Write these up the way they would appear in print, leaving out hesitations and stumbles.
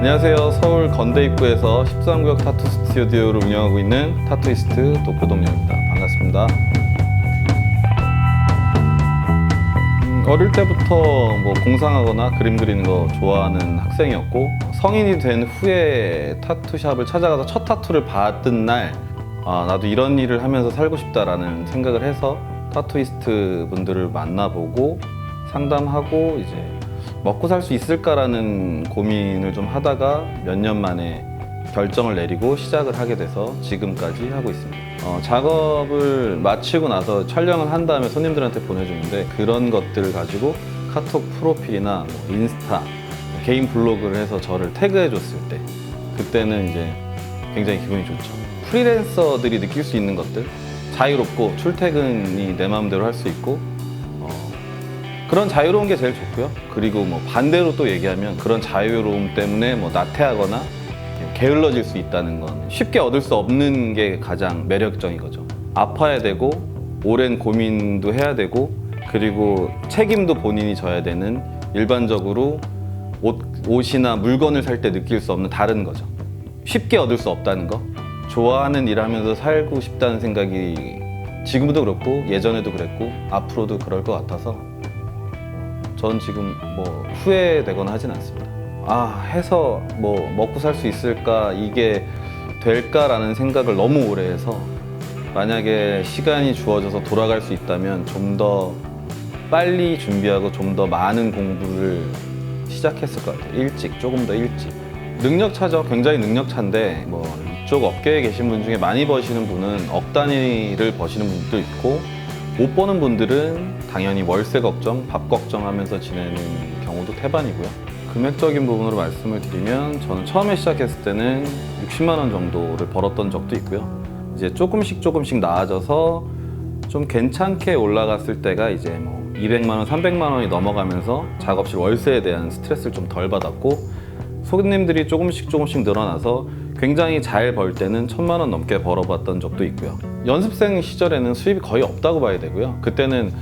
안녕하세요. 서울 건대 입구에서 13구역 타투 스튜디오를 운영하고 있는 타투이스트 도쿄동료입니다. 반갑습니다. 어릴 때부터 뭐 공상하거나 그림 그리는 거 좋아하는 학생이었고, 성인이 된 후에 타투샵을 찾아가서 첫 타투를 받은 날, 나도 이런 일을 하면서 살고 싶다라는 생각을 해서 타투이스트 분들을 만나보고 상담하고 이제 먹고 살 수 있을까라는 고민을 좀 하다가 몇 년 만에 결정을 내리고 시작을 하게 돼서 지금까지 하고 있습니다. 작업을 마치고 나서 촬영을 한 다음에 손님들한테 보내주는데, 그런 것들을 가지고 카톡 프로필이나 뭐 인스타, 개인 블로그를 해서 저를 태그해 줬을 때, 그때는 이제 굉장히 기분이 좋죠. 프리랜서들이 느낄 수 있는 것들, 자유롭고 출퇴근이 내 마음대로 할 수 있고, 그런 자유로운 게 제일 좋고요. 그리고 뭐 반대로 또 얘기하면 그런 자유로움 때문에 뭐 나태하거나 게을러질 수 있다는 건 쉽게 얻을 수 없는 게 가장 매력적인 거죠. 아파야 되고 오랜 고민도 해야 되고, 그리고 책임도 본인이 져야 되는, 일반적으로 옷이나 물건을 살 때 느낄 수 없는 다른 거죠. 쉽게 얻을 수 없다는 거. 좋아하는 일 하면서 살고 싶다는 생각이 지금도 그렇고 예전에도 그랬고 앞으로도 그럴 것 같아서 전 지금 뭐 후회되거나 하진 않습니다. 해서 뭐 먹고 살 수 있을까, 이게 될까라는 생각을 너무 오래 해서, 만약에 시간이 주어져서 돌아갈 수 있다면 좀 더 빨리 준비하고 좀 더 많은 공부를 시작했을 것 같아요. 조금 더 일찍. 능력차죠. 굉장히 능력차인데, 뭐 이쪽 업계에 계신 분 중에 많이 버시는 분은 억 단위를 버시는 분들도 있고, 못 버는 분들은 당연히 월세 걱정, 밥 걱정하면서 지내는 경우도 태반이고요. 금액적인 부분으로 말씀을 드리면, 저는 처음에 시작했을 때는 60만 원 정도를 벌었던 적도 있고요. 이제 조금씩 나아져서 좀 괜찮게 올라갔을 때가 이제 뭐 200만 원, 300만 원이 넘어가면서 작업실 월세에 대한 스트레스를 좀 덜 받았고, 손님들이 조금씩 늘어나서 굉장히 잘 벌 때는 1000만 원 넘게 벌어봤던 적도 있고요. 연습생 시절에는 수입이 거의 없다고 봐야 되고요. 그때는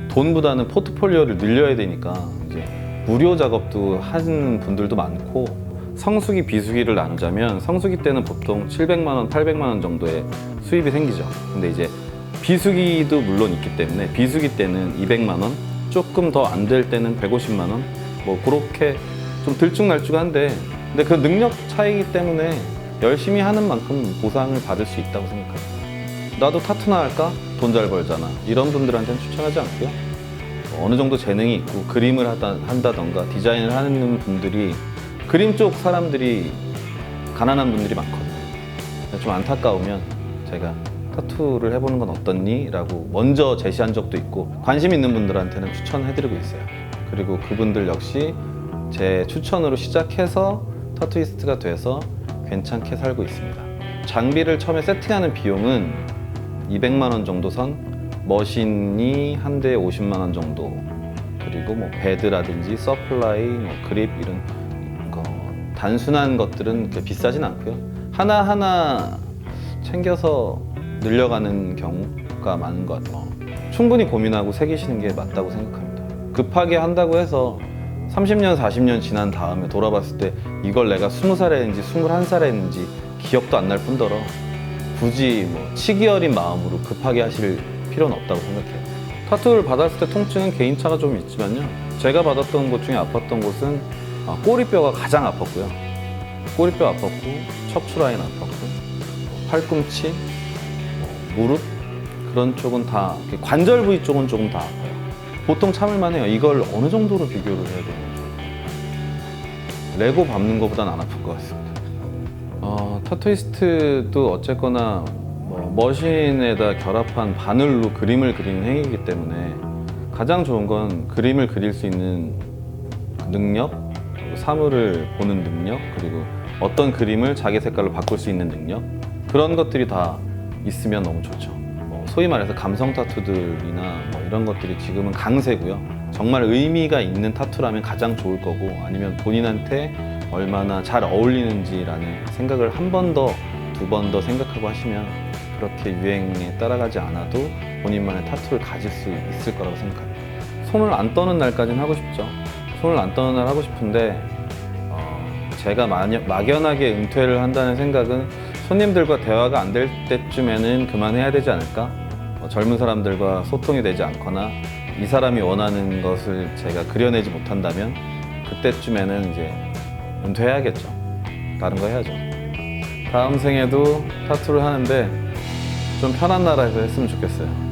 돈보다는 포트폴리오를 늘려야 되니까 이제 무료 작업도 하는 분들도 많고, 성수기, 비수기를 나누자면 성수기 때는 보통 700만 원, 800만 원 정도의 수입이 생기죠. 근데 이제 비수기도 물론 있기 때문에 비수기 때는 200만 원, 조금 더 안 될 때는 150만 원, 뭐 그렇게 좀 들쭉날쭉한데, 근데 그 능력 차이기 때문에 열심히 하는 만큼 보상을 받을 수 있다고 생각합니다. 나도 타투나 할까? 돈 잘 벌잖아. 이런 분들한테는 추천하지 않고요. 어느 정도 재능이 있고 그림을 한다던가 디자인을 하는 분들이, 그림 쪽 사람들이 가난한 분들이 많거든요. 좀 안타까우면 제가 타투를 해보는 건 어떻니? 라고 먼저 제시한 적도 있고, 관심 있는 분들한테는 추천해드리고 있어요. 그리고 그분들 역시 제 추천으로 시작해서 타투이스트가 돼서 괜찮게 살고 있습니다. 장비를 처음에 세팅하는 비용은 200만 원 정도 선, 머신이 한 대에 50만 원 정도, 그리고 뭐 베드라든지 서플라이, 뭐 그립, 이런 거 단순한 것들은 그렇게 비싸진 않고요. 하나하나 챙겨서 늘려가는 경우가 많은 것 같아요. 충분히 고민하고 새기시는 게 맞다고 생각합니다. 급하게 한다고 해서 30년, 40년 지난 다음에 돌아봤을 때 이걸 내가 20살에 했는지 21살에 했는지 기억도 안 날 뿐더러 굳이 뭐 치기 어린 마음으로 급하게 하실 필요는 없다고 생각해요. 타투를 받았을 때 통증은 개인차가 좀 있지만요, 제가 받았던 곳 중에 아팠던 곳은 꼬리뼈가 가장 아팠고요. 꼬리뼈 아팠고, 척추 라인 아팠고, 팔꿈치, 무릎, 그런 쪽은 다, 관절 부위 쪽은 조금 다 아파요. 보통 참을만 해요. 이걸 어느 정도로 비교를 해야 되는지. 레고 밟는 것보단 안 아플 것 같습니다. 타투이스트도 어쨌거나 뭐 머신에다 결합한 바늘로 그림을 그리는 행위이기 때문에 가장 좋은 건 그림을 그릴 수 있는 능력, 사물을 보는 능력, 그리고 어떤 그림을 자기 색깔로 바꿀 수 있는 능력, 그런 것들이 다 있으면 너무 좋죠. 소위 말해서 감성 타투들이나 뭐 이런 것들이 지금은 강세고요. 정말 의미가 있는 타투라면 가장 좋을 거고, 아니면 본인한테 얼마나 잘 어울리는지라는 생각을 한 번 더, 두 번 더 생각하고 하시면 그렇게 유행에 따라가지 않아도 본인만의 타투를 가질 수 있을 거라고 생각합니다. 손을 안 떠는 날까지는 하고 싶죠. 손을 안 떠는 날 하고 싶은데 제가 막연하게 은퇴를 한다는 생각은 손님들과 대화가 안 될 때쯤에는 그만해야 되지 않을까? 젊은 사람들과 소통이 되지 않거나 이 사람이 원하는 것을 제가 그려내지 못한다면 그때쯤에는 이제 은퇴해야겠죠. 다른 거 해야죠. 다음 생에도 타투를 하는데 좀 편한 나라에서 했으면 좋겠어요.